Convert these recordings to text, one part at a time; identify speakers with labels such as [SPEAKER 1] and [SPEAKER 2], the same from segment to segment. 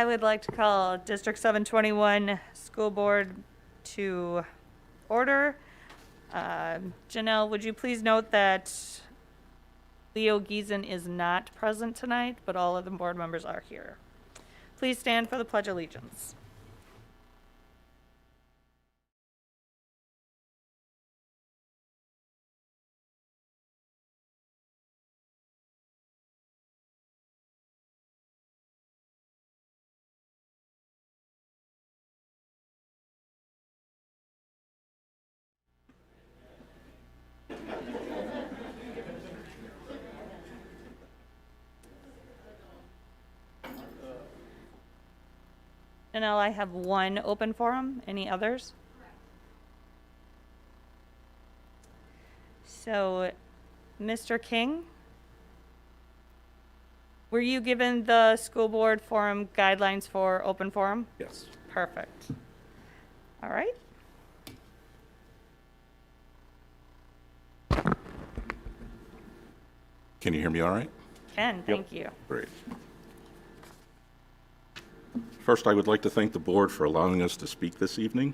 [SPEAKER 1] I would like to call District 721 School Board to order. Janelle, would you please note that Leo Giesen is not present tonight, but all of the board members are here. Please stand for the Pledge of Allegiance. Janelle, I have one open forum. Any others? So, Mr. King, were you given the school board forum guidelines for open forum?
[SPEAKER 2] Yes.
[SPEAKER 1] Perfect. All right.
[SPEAKER 2] Can you hear me all right?
[SPEAKER 1] Ken, thank you.
[SPEAKER 2] Great. First, I would like to thank the board for allowing us to speak this evening.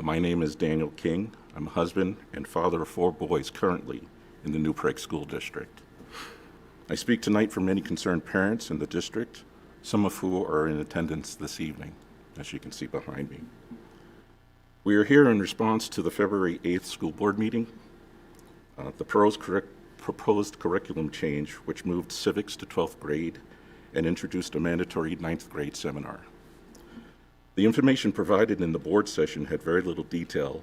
[SPEAKER 2] My name is Daniel King. I'm a husband and father of 4 boys currently in the New Prague School District. I speak tonight for many concerned parents in the district, some of who are in attendance this evening, as you can see behind me. We are here in response to the February 8th school board meeting. The proposed curriculum change, which moved civics to 12th grade and introduced a mandatory 9th grade seminar. The information provided in the board session had very little detail,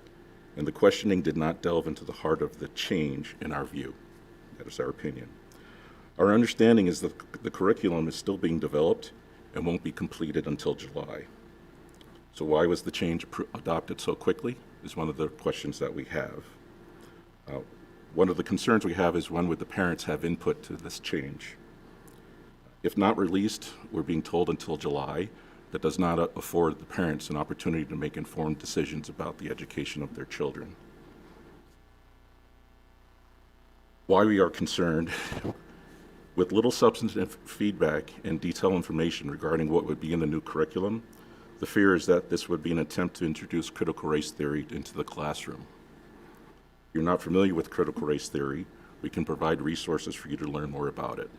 [SPEAKER 2] and the questioning did not delve into the heart of the change in our view. That is our opinion. Our understanding is that the curriculum is still being developed and won't be completed until July. So why was the change adopted so quickly is one of the questions that we have. One of the concerns we have is when would the parents have input to this change? If not released, we're being told until July. That does not afford the parents an opportunity to make informed decisions about the education of their children. Why we are concerned, with little substantive feedback and detailed information regarding what would be in the new curriculum, the fear is that this would be an attempt to introduce critical race theory into the classroom. If you're not familiar with critical race theory, we can provide resources for you to learn more about it.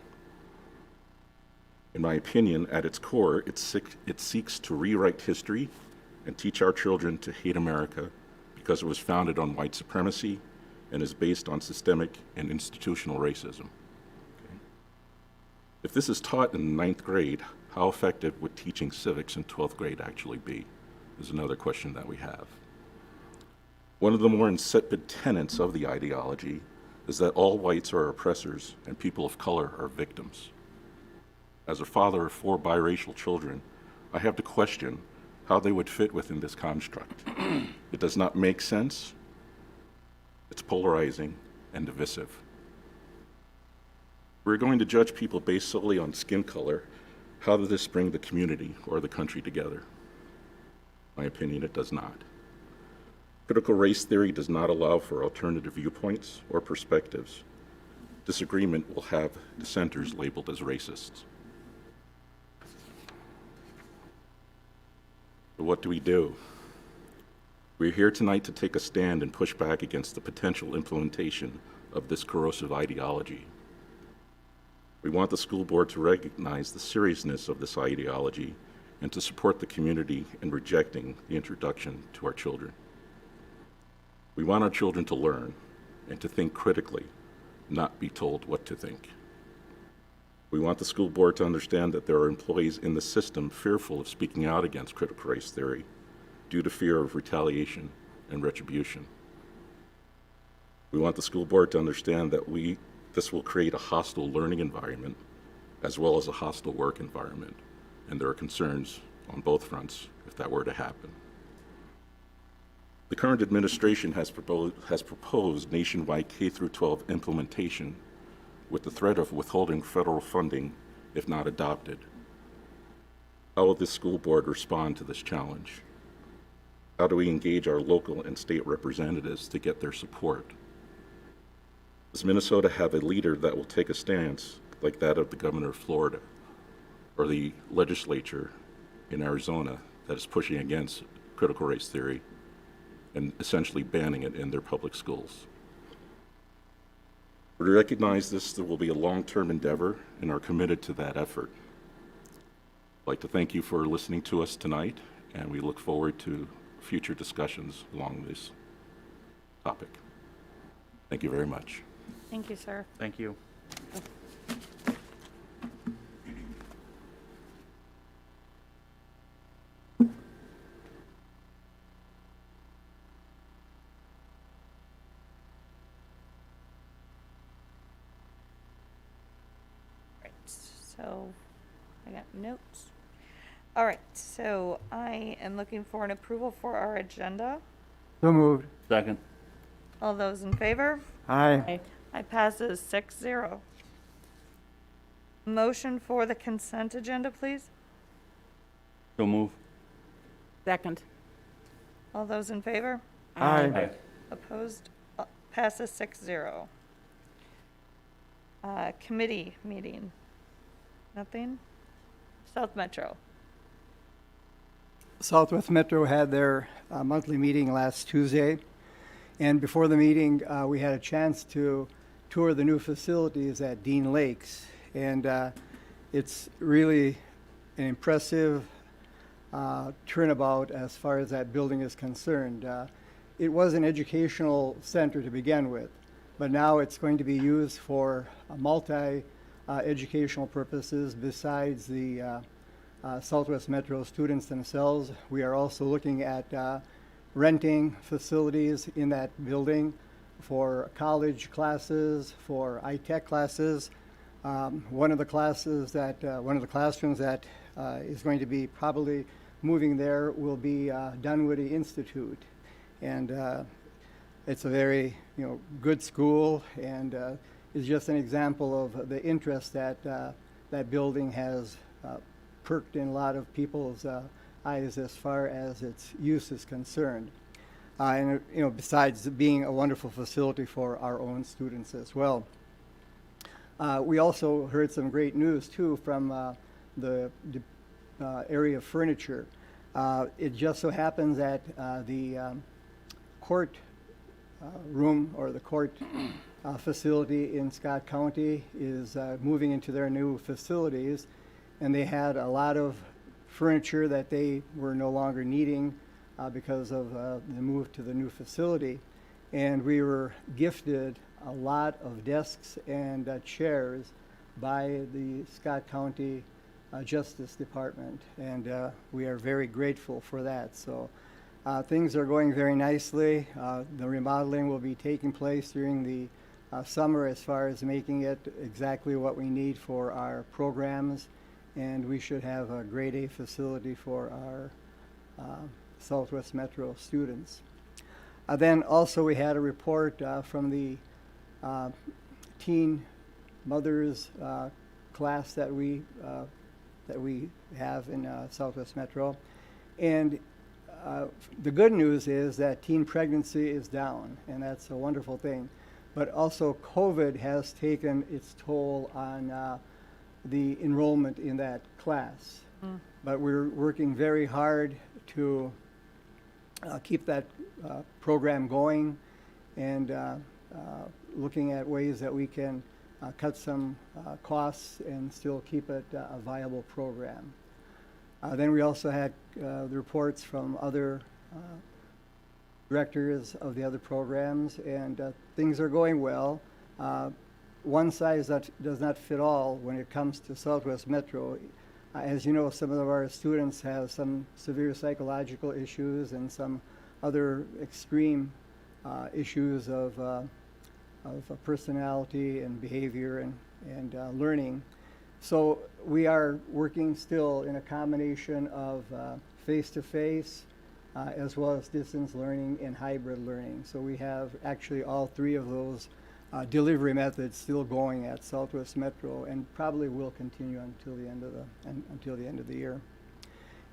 [SPEAKER 2] In my opinion, at its core, it seeks to rewrite history and teach our children to hate America because it was founded on white supremacy and is based on systemic and institutional racism. Okay. If this is taught in the 9th grade, how effective would teaching civics in 12th grade actually be? Is another question that we have. One of the more insipid tenets of the ideology is that all whites are oppressors and people of color are victims. As a father of 4 biracial children, I have to question how they would fit within this construct. It does not make sense. It's polarizing and divisive. We're going to judge people based solely on skin color. How does this bring the community or the country together? In my opinion, it does not. Critical race theory does not allow for alternative viewpoints or perspectives. Disagreement will have dissenters labeled as racists. So what do we do? We're here tonight to take a stand and push back against the potential implementation of this corrosive ideology. We want the school board to recognize the seriousness of this ideology and to support the community in rejecting the introduction to our children. We want our children to learn and to think critically, not be told what to think. We want the school board to understand that there are employees in the system fearful of speaking out against critical race theory due to fear of retaliation and retribution. We want the school board to understand that this will create a hostile learning environment as well as a hostile work environment, and there are concerns on both fronts if that were to happen. The current administration has proposed nationwide K-12 implementation with the threat of withholding federal funding if not adopted. How will this school board respond to this challenge? How do we engage our local and state representatives to get their support? Does Minnesota have a leader that will take a stance like that of the governor of Florida or the legislature in Arizona that is pushing against critical race theory and essentially banning it in their public schools. We recognize this will be a long-term endeavor and are committed to that effort. I'd like to thank you for listening to us tonight, and we look forward to future discussions along this topic. Thank you very much.
[SPEAKER 1] Thank you, sir.
[SPEAKER 3] Thank you.
[SPEAKER 1] Right, so I got notes. All right, so I am looking for an approval for our agenda.
[SPEAKER 4] So moved.
[SPEAKER 3] Second.
[SPEAKER 1] All those in favor?
[SPEAKER 4] Aye.
[SPEAKER 1] I passes 6-0. Motion for the consent agenda, please.
[SPEAKER 3] So move.
[SPEAKER 5] Second.
[SPEAKER 1] All those in favor?
[SPEAKER 4] Aye.
[SPEAKER 1] Opposed? Passes 6-0. Committee meeting. Nothing? South Metro.
[SPEAKER 4] Southwest Metro had their monthly meeting last Tuesday. And before the meeting, we had a chance to tour the new facilities at Dean Lakes. And it's really an impressive turnabout as far as that building is concerned. It was an educational center to begin with, but now it's going to be used for multi-educational purposes besides the Southwest Metro students themselves. We are also looking at renting facilities in that building for college classes, for iTech classes. One of the classrooms that is going to be probably moving there will be Dunwoody Institute, and it's a very good school, and is just an example of the interest that that building has perked in a lot of people's eyes as far as its use is concerned. And besides being a wonderful facility for our own students as well. We also heard some great news too from the area of furniture. It just so happens that the court room or the court facility in Scott County is moving into their new facilities, and they had a lot of furniture that they were no longer needing because of the move to the new facility. And we were gifted a lot of desks and chairs by the Scott County Justice Department, and we are very grateful for that. So things are going very nicely. The remodeling will be taking place during the summer as far as making it exactly what we need for our programs, and we should have a grade A facility for our Southwest Metro students. Then also we had a report from the teen mothers class that we have in Southwest Metro, and the good news is that teen pregnancy is down, and that's a wonderful thing. But also COVID has taken its toll on the enrollment in that class. But we're working very hard to keep that program going, and looking at ways that we can cut some costs and still keep it a viable program. Then we also had the reports from other directors of the other programs, and things are going well. One size that does not fit all when it comes to Southwest Metro. As you know, some of our students have some severe psychological issues and some other extreme issues of personality and behavior and learning. So we are working still in a combination of face-to-face as well as distance learning and hybrid learning. So we have actually all three of those delivery methods still going at Southwest Metro, and probably will continue until the end of the year.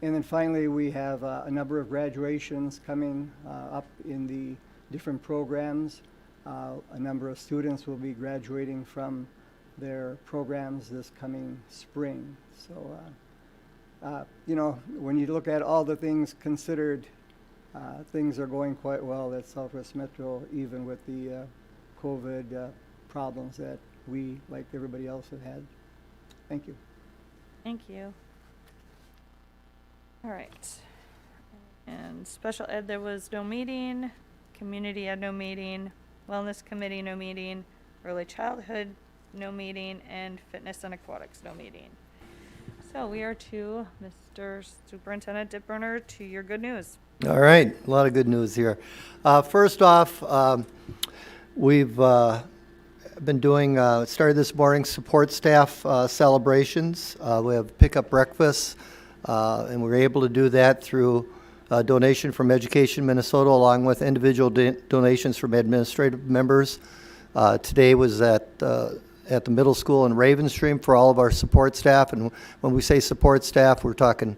[SPEAKER 4] And then finally, we have a number of graduations coming up in the different programs. A number of students will be graduating from their programs this coming spring. So You know, when you look at all the things considered, things are going quite well at Southwest Metro, even with the COVID problems that we, like everybody else, have had. Thank you.
[SPEAKER 1] Thank you. All right. And special ed, there was no meeting. Community had no meeting. Wellness committee, no meeting. Early childhood, no meeting. And fitness and aquatics, no meeting. So we are to Mr. Superintendent Dipburner, to your good news.
[SPEAKER 6] All right, a lot of good news here. First off, we've been doing, started this morning, support staff celebrations. We have pick-up breakfasts, and we were able to do that through a donation from Education Minnesota, along with individual donations from administrative members. Today was at the middle school in Ravenstream for all of our support staff. And when we say support staff, we're talking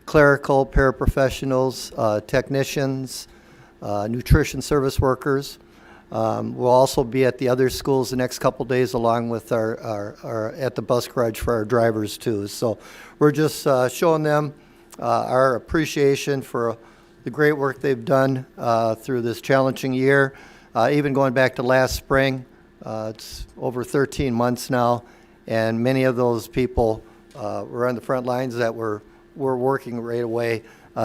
[SPEAKER 6] clerical, paraprofessionals, technicians, nutrition service workers. We'll also be at the other schools the next couple days, along with our at the bus garage for our drivers too. So we're just showing them our appreciation for the great work they've done through this challenging year. Even going back to last spring, it's over 13 months now, and many of those people were on the front lines that were working right away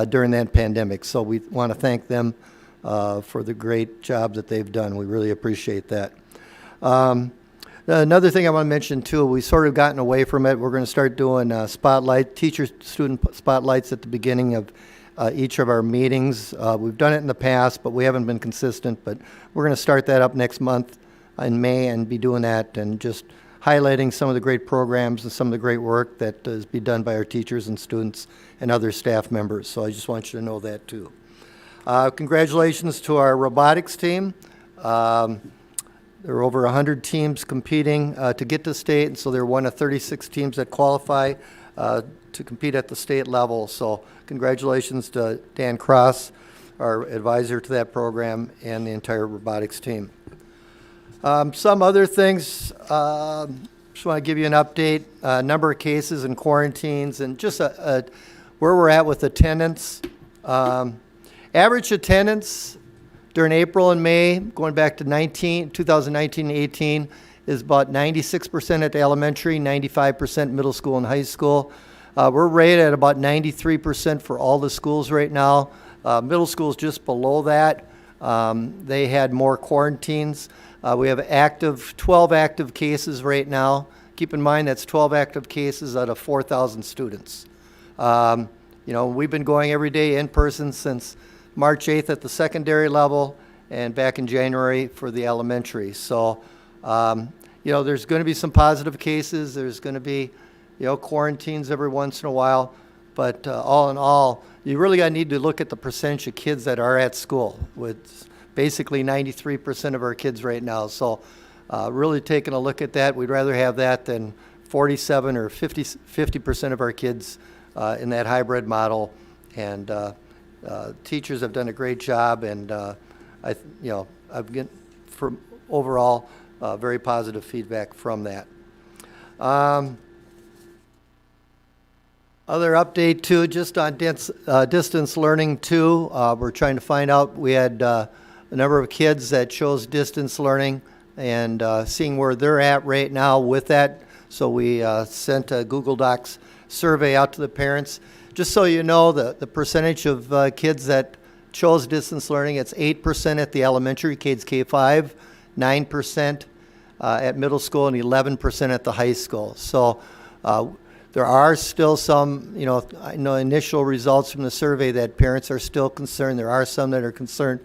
[SPEAKER 6] during that pandemic. So we want to thank them for the great job that they've done. We really appreciate that. Another thing I want to mention too, we sort of gotten away from it. We're going to start doing teacher-student spotlights at the beginning of each of our meetings. We've done it in the past, but we haven't been consistent. But we're going to start that up next month in May and be doing that and just highlighting some of the great programs and some of the great work that is being done by our teachers and students and other staff members. So I just want you to know that too. Congratulations to our robotics team. There are over 100 teams competing to get to state, and so they're one of 36 teams that qualify to compete at the state level. So congratulations to Dan Cross, our advisor to that program, and the entire robotics team. Some other things, just want to give you an update, number of cases and quarantines, and just where we're at with attendance. Average attendance during April and May, going back to 2019 and 18, is about 96% at the elementary, 95% middle school and high school. We're rated at about 93% for all the schools right now. Middle school is just below that. They had more quarantines. We have 12 active cases right now. Keep in mind that's 12 active cases out of 4,000 students. We've been going every day in person since March 8th at the secondary level and back in January for the elementary. So, there's going to be some positive cases. There's going to be, quarantines every once in a while. But all in all, you really need to look at the percentage of kids that are at school, with basically 93% of our kids right now. So really taking a look at that. We'd rather have that than 47 or 50% of our kids in that hybrid model. And teachers have done a great job, and I've get from overall very positive feedback from that. Other update too, just on distance learning too. We're trying to find out. We had a number of kids that chose distance learning, and seeing where they're at right now with that. So we sent a Google Docs survey out to the parents. Just so you know, the percentage of kids that chose distance learning, it's 8% at the elementary, kids K-5, 9% at middle school, and 11% at the high school. So there are still some, I know initial results from the survey that parents are still concerned. There are some that are concerned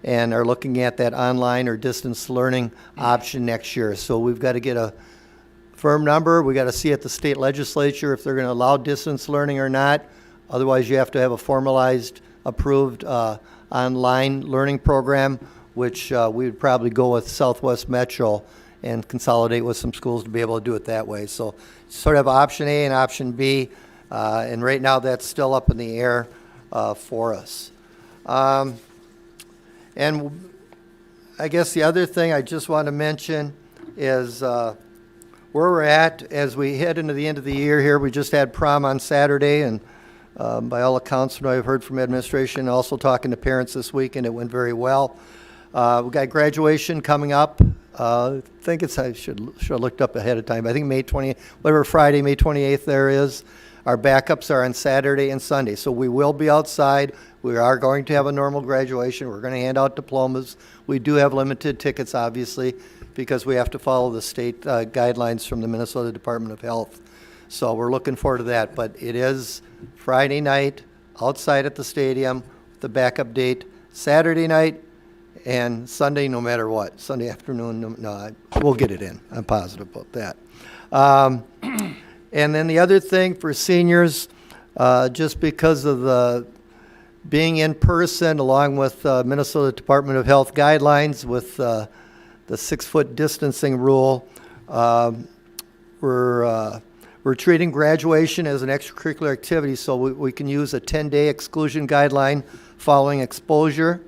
[SPEAKER 6] and are looking at that online or distance learning option next year. So we've got to get a firm number. We got to see at the state legislature if they're going to allow distance learning or not. Otherwise, you have to have a formalized, approved online learning program, which we would probably go with Southwest Metro and consolidate with some schools to be able to do it that way. So sort of option A and option B, and right now that's still up in the air for us. And I guess the other thing I just want to mention is where we're at as we head into the end of the year here. We just had prom on Saturday, and By all accounts, from what I've heard from administration, also talking to parents this week, and it went very well. We've got graduation coming up. I think I should have looked up ahead of time. I think May 20th, whatever Friday, May 28th there is. Our backups are on Saturday and Sunday, so we will be outside. We are going to have a normal graduation. We're going to hand out diplomas. We do have limited tickets, obviously, because we have to follow the state guidelines from the Minnesota Department of Health. So we're looking forward to that. But it is Friday night outside at the stadium, the backup date, Saturday night, and Sunday no matter what. Sunday afternoon, we'll get it in. I'm positive about that. And then the other thing for seniors, just because of the being in person, along with Minnesota Department of Health guidelines with the 6-foot distancing rule, we're treating graduation as an extracurricular activity, so we can use a 10-day exclusion guideline following exposure.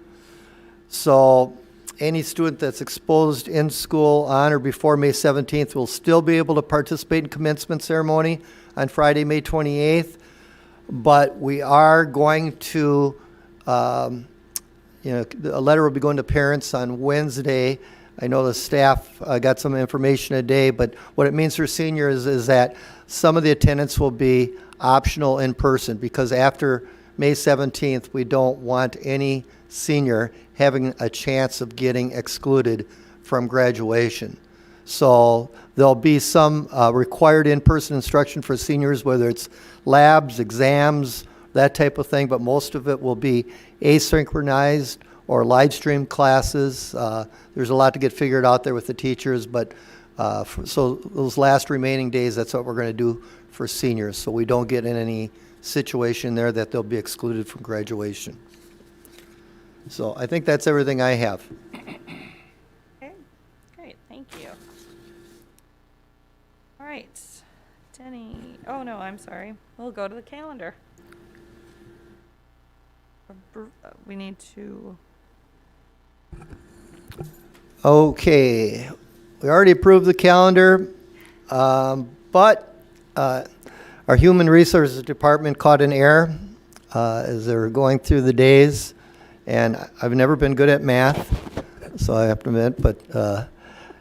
[SPEAKER 6] So any student that's exposed in school on or before May 17th will still be able to participate in commencement ceremony on Friday, May 28th. But we are going to, a letter will be going to parents on Wednesday. I know the staff got some information today, but what it means for seniors is that some of the attendance will be optional in person, because after May 17th, we don't want any senior having a chance of getting excluded from graduation. So there'll be some required in-person instruction for seniors, whether it's labs, exams, that type of thing, but most of it will be asynchronized or live stream classes. There's a lot to get figured out there with the teachers, but so those last remaining days, that's what we're going to do for seniors, so we don't get in any situation there that they'll be excluded from graduation. So I think that's everything I have.
[SPEAKER 1] Okay, great, thank you. All right, Denny, oh no, I'm sorry. We'll go to the calendar. We need to,
[SPEAKER 6] Okay, we already approved the calendar, but our Human Resources Department caught an error as they were going through the days, and I've never been good at math, so I have to admit, but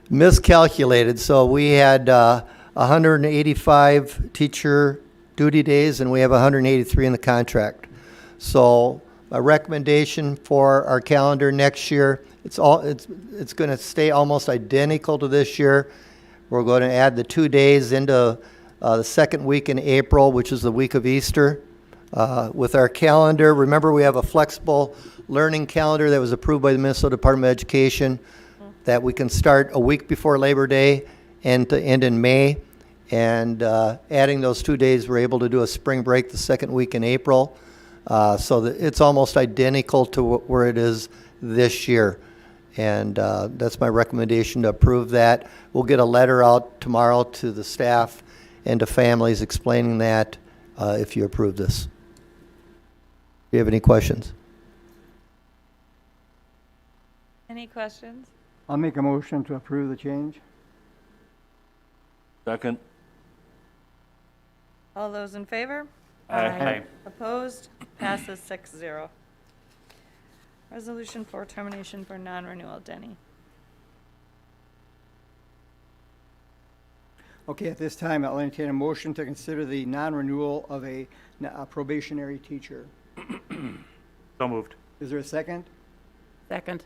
[SPEAKER 6] miscalculated. So we had 185 teacher duty days, and we have 183 in the contract. So a recommendation for our calendar next year, it's going to stay almost identical to this year. We're going to add the 2 days into the second week in April, which is the week of Easter. With our calendar, remember we have a flexible learning calendar that was approved by the Minnesota Department of Education that we can start a week before Labor Day and to end in May. And adding those 2 days, we're able to do a spring break the second week in April. So that it's almost identical to where it is this year. And that's my recommendation to approve that. We'll get a letter out tomorrow to the staff and to families explaining that if you approve this. Do you have any questions?
[SPEAKER 1] any questions?
[SPEAKER 4] I'll make a motion to approve the change.
[SPEAKER 3] Second.
[SPEAKER 1] All those in favor?
[SPEAKER 3] Aye.
[SPEAKER 1] Opposed? Passes 6-0. Resolution for termination for non-renewal, Denny.
[SPEAKER 4] Okay, at this time, I'll entertain a motion to consider the non-renewal of a probationary teacher.
[SPEAKER 3] So moved.
[SPEAKER 4] Is there a second?
[SPEAKER 5] Second.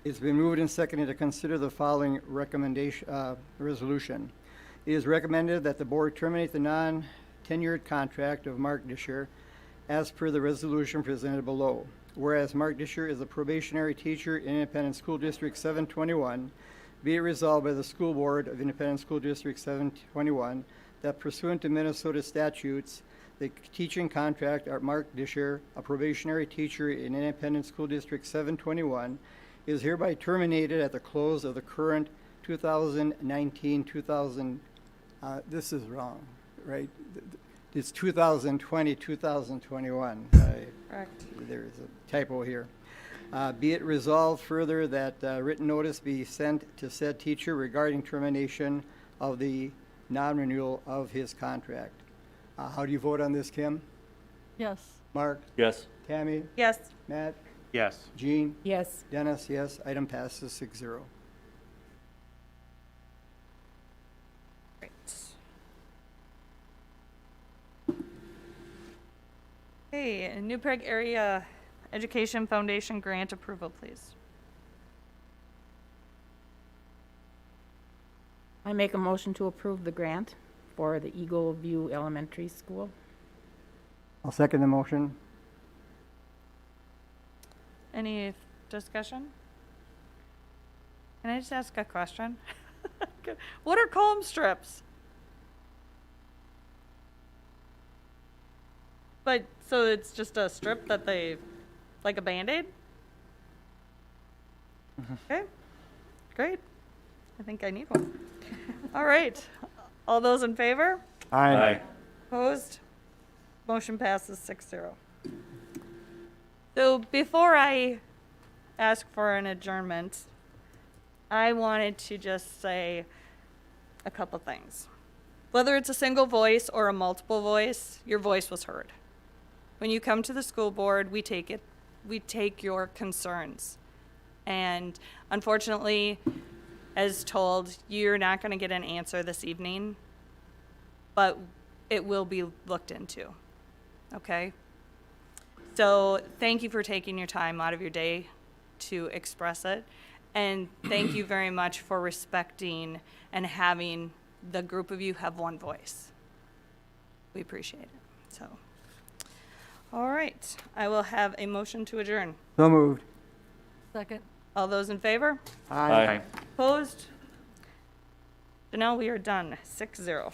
[SPEAKER 4] It's been moved and seconded to consider the following recommendation, resolution. It is recommended that the board terminate the non-tenured contract of Mark Disher as per the resolution presented below. Whereas Mark Disher is a probationary teacher in Independent School District 721, be it resolved by the School Board of Independent School District 721 that pursuant to Minnesota statutes, the teaching contract of Mark Disher, a probationary teacher in Independent School District 721, is hereby terminated at the close of the current 2019-2000, this is wrong, right? It's 2020-2021.
[SPEAKER 1] Correct.
[SPEAKER 4] There's a typo here. Be it resolved further that written notice be sent to said teacher regarding termination of the non-renewal of his contract. How do you vote on this, Kim?
[SPEAKER 5] Yes.
[SPEAKER 4] Mark,
[SPEAKER 3] Yes.
[SPEAKER 4] Tammy,
[SPEAKER 1] Yes.
[SPEAKER 4] Matt,
[SPEAKER 3] Yes.
[SPEAKER 4] Jean,
[SPEAKER 5] Yes.
[SPEAKER 4] Dennis, yes. Item passes 6-0.
[SPEAKER 1] Great. Okay, New Prague Area Education Foundation grant approval, please.
[SPEAKER 5] I make a motion to approve the grant for the Eagle View Elementary School.
[SPEAKER 4] I'll second the motion.
[SPEAKER 1] Any discussion? Can I just ask a question? What are column strips? But, so it's just a strip that they, like a Band-Aid? Okay, great. I think I need one. All right, all those in favor?
[SPEAKER 3] Aye.
[SPEAKER 1] Opposed? Motion passes 6-0. So before I ask for an adjournment, I wanted to just say a couple things. Whether it's a single voice or a multiple voice, your voice was heard. When you come to the school board, we take your concerns. And unfortunately, as told, you're not going to get an answer this evening, but it will be looked into. Okay? So thank you for taking your time out of your day to express it. And thank you very much for respecting and having the group of you have one voice. We appreciate it. So, all right. I will have a motion to adjourn.
[SPEAKER 4] So moved.
[SPEAKER 5] Second.
[SPEAKER 1] All those in favor?
[SPEAKER 3] Aye.
[SPEAKER 1] Opposed? Janelle, we are done. 6-0.